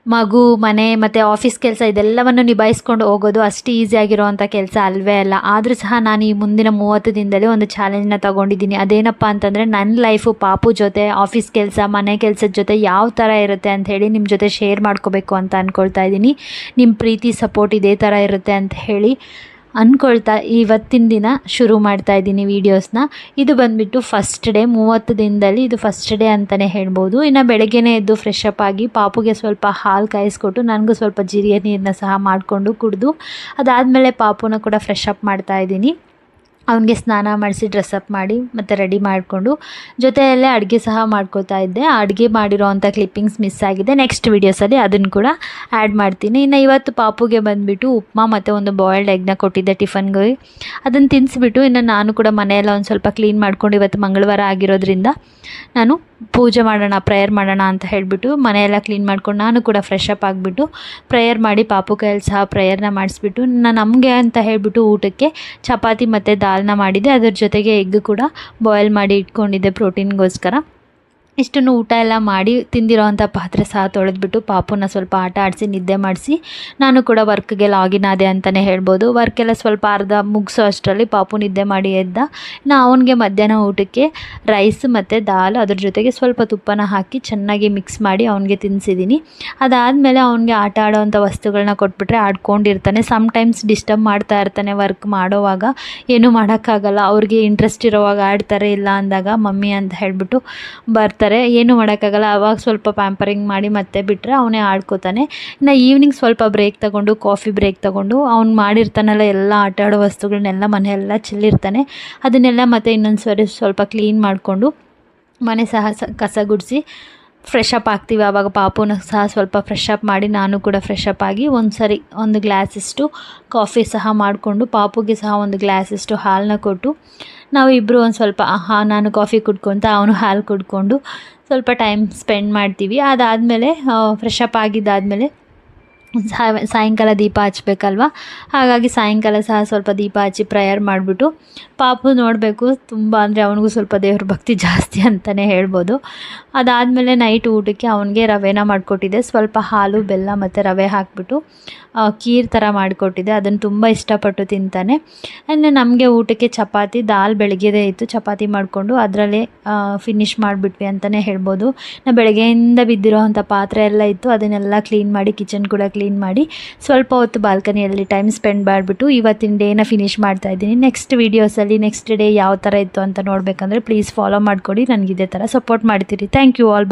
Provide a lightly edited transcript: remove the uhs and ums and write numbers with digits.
ಮಗು, ಮನೆ ಮತ್ತು ಆಫೀಸ್ ಕೆಲಸ ಇದೆಲ್ಲವನ್ನು ನಿಭಾಯಿಸ್ಕೊಂಡು ಹೋಗೋದು ಅಷ್ಟು ಈಸಿಯಾಗಿರೋವಂಥ ಕೆಲಸ ಅಲ್ವೇ ಅಲ್ಲ. ಆದರೂ ಸಹ ನಾನು ಈ ಮುಂದಿನ 30 ದಿನದಲ್ಲಿ ಒಂದು ಚಾಲೆಂಜ್ನ ತೊಗೊಂಡಿದ್ದೀನಿ. ಅದೇನಪ್ಪ ಅಂತಂದರೆ, ನನ್ನ ಲೈಫು ಪಾಪು ಜೊತೆ, ಆಫೀಸ್ ಕೆಲಸ, ಮನೆ ಕೆಲಸದ ಜೊತೆ ಯಾವ ಥರ ಇರುತ್ತೆ ಅಂತ ಹೇಳಿ ನಿಮ್ಮ ಜೊತೆ ಶೇರ್ ಮಾಡ್ಕೋಬೇಕು ಅಂತ ಅಂದ್ಕೊಳ್ತಾ ಇದ್ದೀನಿ. ನಿಮ್ಮ ಪ್ರೀತಿ ಸಪೋರ್ಟ್ ಇದೇ ಥರ ಇರುತ್ತೆ ಅಂತ ಹೇಳಿ ಅಂದ್ಕೊಳ್ತಾ ಇವತ್ತಿನ ದಿನ ಶುರು ಮಾಡ್ತಾ ಇದ್ದೀನಿ ವೀಡಿಯೋಸ್ನ. ಇದು ಬಂದುಬಿಟ್ಟು ಫಸ್ಟ್ ಡೇ. 30 ದಿನದಲ್ಲಿ ಇದು ಫಸ್ಟ್ ಡೇ ಅಂತಲೇ ಹೇಳ್ಬೋದು. ಇನ್ನು ಬೆಳಗ್ಗೆನೇ ಎದ್ದು ಫ್ರೆಶ್ ಅಪ್ ಆಗಿ ಪಾಪುಗೆ ಸ್ವಲ್ಪ ಹಾಲು ಕಾಯಿಸ್ಕೊಟ್ಟು ನನಗೂ ಸ್ವಲ್ಪ ಜೀರಿಗೆ ನೀರನ್ನ ಸಹ ಮಾಡಿಕೊಂಡು ಕುಡಿದು, ಅದಾದಮೇಲೆ ಪಾಪುನ ಕೂಡ ಫ್ರೆಶ್ ಅಪ್ ಮಾಡ್ತಾ ಇದ್ದೀನಿ. ಅವನಿಗೆ ಸ್ನಾನ ಮಾಡಿಸಿ ಡ್ರೆಸ್ಅಪ್ ಮಾಡಿ ಮತ್ತು ರೆಡಿ ಮಾಡಿಕೊಂಡು ಜೊತೆಯಲ್ಲೇ ಅಡುಗೆ ಸಹ ಮಾಡ್ಕೋತಾ ಇದ್ದೆ. ಅಡುಗೆ ಮಾಡಿರೋವಂಥ ಕ್ಲಿಪ್ಪಿಂಗ್ಸ್ ಮಿಸ್ ಆಗಿದೆ. ನೆಕ್ಸ್ಟ್ ವೀಡಿಯೋಸಲ್ಲಿ ಅದನ್ನು ಕೂಡ ಆ್ಯಡ್ ಮಾಡ್ತೀನಿ. ಇನ್ನು ಇವತ್ತು ಪಾಪುಗೆ ಬಂದುಬಿಟ್ಟು ಉಪ್ಮಾ ಮತ್ತು ಒಂದು ಬಾಯ್ಲ್ಡ್ ಎಗ್ನ ಕೊಟ್ಟಿದ್ದೆ ಟಿಫನ್ಗೆ. ಅದನ್ನು ತಿನ್ನಿಸ್ಬಿಟ್ಟು ಇನ್ನು ನಾನು ಕೂಡ ಮನೆಯೆಲ್ಲ ಒಂದು ಸ್ವಲ್ಪ ಕ್ಲೀನ್ ಮಾಡ್ಕೊಂಡು, ಇವತ್ತು ಮಂಗಳವಾರ ಆಗಿರೋದ್ರಿಂದ ನಾನು ಪೂಜೆ ಮಾಡೋಣ, ಪ್ರೇಯರ್ ಮಾಡೋಣ ಅಂತ ಹೇಳಿಬಿಟ್ಟು ಮನೆಯೆಲ್ಲ ಕ್ಲೀನ್ ಮಾಡ್ಕೊಂಡು ನಾನು ಕೂಡ ಫ್ರೆಶ್ ಅಪ್ ಆಗಿಬಿಟ್ಟು ಪ್ರೇಯರ್ ಮಾಡಿ ಪಾಪು ಕೈಯಲ್ಲಿ ಸಹ ಪ್ರೇಯರ್ನ ಮಾಡಿಸ್ಬಿಟ್ಟು ನಮಗೆ ಅಂತ ಹೇಳಿಬಿಟ್ಟು ಊಟಕ್ಕೆ ಚಪಾತಿ ಮತ್ತು ದಾಲ್ನ ಮಾಡಿದ್ದೆ. ಅದ್ರ ಜೊತೆಗೆ ಎಗ್ ಕೂಡ ಬಾಯ್ಲ್ ಮಾಡಿ ಇಟ್ಕೊಂಡಿದ್ದೆ ಪ್ರೋಟೀನ್ಗೋಸ್ಕರ. ಇಷ್ಟನ್ನು ಊಟ ಎಲ್ಲ ಮಾಡಿ ತಿಂದಿರೋವಂಥ ಪಾತ್ರೆ ಸಹ ತೊಳೆದ್ಬಿಟ್ಟು ಪಾಪುನ ಸ್ವಲ್ಪ ಆಟ ಆಡಿಸಿ ನಿದ್ದೆ ಮಾಡಿಸಿ ನಾನು ಕೂಡ ವರ್ಕ್ಗೆ ಲಾಗಿನ್ ಆದೆ ಅಂತಲೇ ಹೇಳ್ಬೋದು. ವರ್ಕೆಲ್ಲ ಸ್ವಲ್ಪ ಅರ್ಧ ಮುಗಿಸೋ ಅಷ್ಟರಲ್ಲಿ ಪಾಪು ನಿದ್ದೆ ಮಾಡಿ ಎದ್ದ. ಇನ್ನು ಅವನಿಗೆ ಮಧ್ಯಾಹ್ನ ಊಟಕ್ಕೆ ರೈಸ್ ಮತ್ತು ದಾಲ್, ಅದ್ರ ಜೊತೆಗೆ ಸ್ವಲ್ಪ ತುಪ್ಪನ ಹಾಕಿ ಚೆನ್ನಾಗಿ ಮಿಕ್ಸ್ ಮಾಡಿ ಅವನಿಗೆ ತಿನ್ನಿಸಿದ್ದೀನಿ. ಅದಾದಮೇಲೆ ಅವನಿಗೆ ಆಟ ಆಡೋವಂಥ ವಸ್ತುಗಳನ್ನ ಕೊಟ್ಬಿಟ್ರೆ ಆಡ್ಕೊಂಡಿರ್ತಾನೆ. ಸಮ್ಟೈಮ್ಸ್ ಡಿಸ್ಟರ್ಬ್ ಮಾಡ್ತಾ ಇರ್ತಾನೆ ವರ್ಕ್ ಮಾಡೋವಾಗ. ಏನೂ ಮಾಡೋಕ್ಕಾಗಲ್ಲ. ಅವ್ರಿಗೆ ಇಂಟ್ರೆಸ್ಟ್ ಇರೋವಾಗ ಆಡ್ತಾರೆ, ಇಲ್ಲ ಅಂದಾಗ ಮಮ್ಮಿ ಅಂತ ಹೇಳಿಬಿಟ್ಟು ಬರ್ತಾರೆ. ಏನು ಮಾಡೋಕ್ಕಾಗಲ್ಲ. ಆವಾಗ ಸ್ವಲ್ಪ ಪ್ಯಾಂಪರಿಂಗ್ ಮಾಡಿ ಮತ್ತೆ ಬಿಟ್ಟರೆ ಅವನೇ ಆಡ್ಕೋತಾನೆ. ಇನ್ನು ಈವ್ನಿಂಗ್ ಸ್ವಲ್ಪ ಬ್ರೇಕ್ ತೊಗೊಂಡು, ಕಾಫಿ ಬ್ರೇಕ್ ತೊಗೊಂಡು ಅವ್ನು ಮಾಡಿರ್ತಾನಲ್ಲ ಎಲ್ಲ ಆಟ ಆಡೋ ವಸ್ತುಗಳನ್ನೆಲ್ಲ ಮನೆಯೆಲ್ಲ ಚೆಲ್ಲಿರ್ತಾನೆ. ಅದನ್ನೆಲ್ಲ ಮತ್ತೆ ಇನ್ನೊಂದು ಸರಿ ಸ್ವಲ್ಪ ಕ್ಲೀನ್ ಮಾಡಿಕೊಂಡು ಮನೆ ಸಹ ಕಸ ಗುಡಿಸಿ ಫ್ರೆಶ್ ಅಪ್ ಆಗ್ತೀವಿ. ಆವಾಗ ಪಾಪುನ ಸಹ ಸ್ವಲ್ಪ ಫ್ರೆಶ್ ಅಪ್ ಮಾಡಿ ನಾನು ಕೂಡ ಫ್ರೆಶ್ ಅಪ್ ಆಗಿ ಒಂದು ಗ್ಲಾಸಷ್ಟು ಕಾಫಿ ಸಹ ಮಾಡಿಕೊಂಡು ಪಾಪುಗೆ ಸಹ ಒಂದು ಗ್ಲಾಸಷ್ಟು ಹಾಲನ್ನ ಕೊಟ್ಟು ನಾವು ಇಬ್ಬರು ಒಂದು ಸ್ವಲ್ಪ ನಾನು ಕಾಫಿ ಕುಡ್ಕೊತ ಅವನು ಹಾಲು ಕುಡ್ಕೊಂಡು ಸ್ವಲ್ಪ ಟೈಮ್ ಸ್ಪೆಂಡ್ ಮಾಡ್ತೀವಿ. ಅದಾದಮೇಲೆ ಫ್ರೆಶ್ ಅಪ್ ಆಗಿದ್ದಾದಮೇಲೆ ಸಾಯಂಕಾಲ ದೀಪ ಹಚ್ಬೇಕಲ್ವ, ಹಾಗಾಗಿ ಸಾಯಂಕಾಲ ಸಹ ಸ್ವಲ್ಪ ದೀಪ ಹಚ್ಚಿ ಪ್ರೇಯರ್ ಮಾಡಿಬಿಟ್ಟು ಪಾಪು ನೋಡಬೇಕು ತುಂಬ ಅಂದರೆ ಅವನಿಗೂ ಸ್ವಲ್ಪ ದೇವ್ರ ಭಕ್ತಿ ಜಾಸ್ತಿ ಅಂತಲೇ ಹೇಳ್ಬೋದು. ಅದಾದಮೇಲೆ ನೈಟ್ ಊಟಕ್ಕೆ ಅವನಿಗೆ ರವೆನ ಮಾಡಿಕೊಟ್ಟಿದ್ದೆ. ಸ್ವಲ್ಪ ಹಾಲು, ಬೆಲ್ಲ ಮತ್ತು ರವೆ ಹಾಕಿಬಿಟ್ಟು ಖೀರ್ ಥರ ಮಾಡಿಕೊಟ್ಟಿದ್ದೆ. ಅದನ್ನು ತುಂಬ ಇಷ್ಟಪಟ್ಟು ತಿಂತಾನೆ. ಇನ್ನು ನಮಗೆ ಊಟಕ್ಕೆ ಚಪಾತಿ, ದಾಲ್ ಬೆಳಗ್ಗೆದೇ ಇತ್ತು, ಚಪಾತಿ ಮಾಡಿಕೊಂಡು ಅದರಲ್ಲೇ ಫಿನಿಷ್ ಮಾಡಿಬಿಟ್ವಿ ಅಂತಲೇ ಹೇಳ್ಬೋದು. ಬೆಳಗ್ಗೆಯಿಂದ ಬಿದ್ದಿರೋ ಅಂಥ ಪಾತ್ರೆ ಎಲ್ಲ ಇತ್ತು, ಅದನ್ನೆಲ್ಲ ಕ್ಲೀನ್ ಮಾಡಿ ಕಿಚನ್ ಕೂಡ ಕ್ಲೀನ್ ಮಾಡಿ ಸ್ವಲ್ಪ ಹೊತ್ತು ಬಾಲ್ಕನಿಯಲ್ಲಿ ಟೈಮ್ ಸ್ಪೆಂಡ್ ಮಾಡಿಬಿಟ್ಟು ಇವತ್ತಿನ ಡೇನ ಫಿನಿಷ್ ಮಾಡ್ತಾಯಿದ್ದೀನಿ. ನೆಕ್ಸ್ಟ್ ವೀಡಿಯೋಸಲ್ಲಿ ನೆಕ್ಸ್ಟ್ ಡೇ ಯಾವ ಥರ ಇತ್ತು ಅಂತ ನೋಡಬೇಕಂದ್ರೆ ಪ್ಲೀಸ್ ಫಾಲೋ ಮಾಡಿಕೊಡಿ. ನನಗೆ ಇದೇ ಥರ ಸಪೋರ್ಟ್ ಮಾಡ್ತೀರಿ. Thank you all.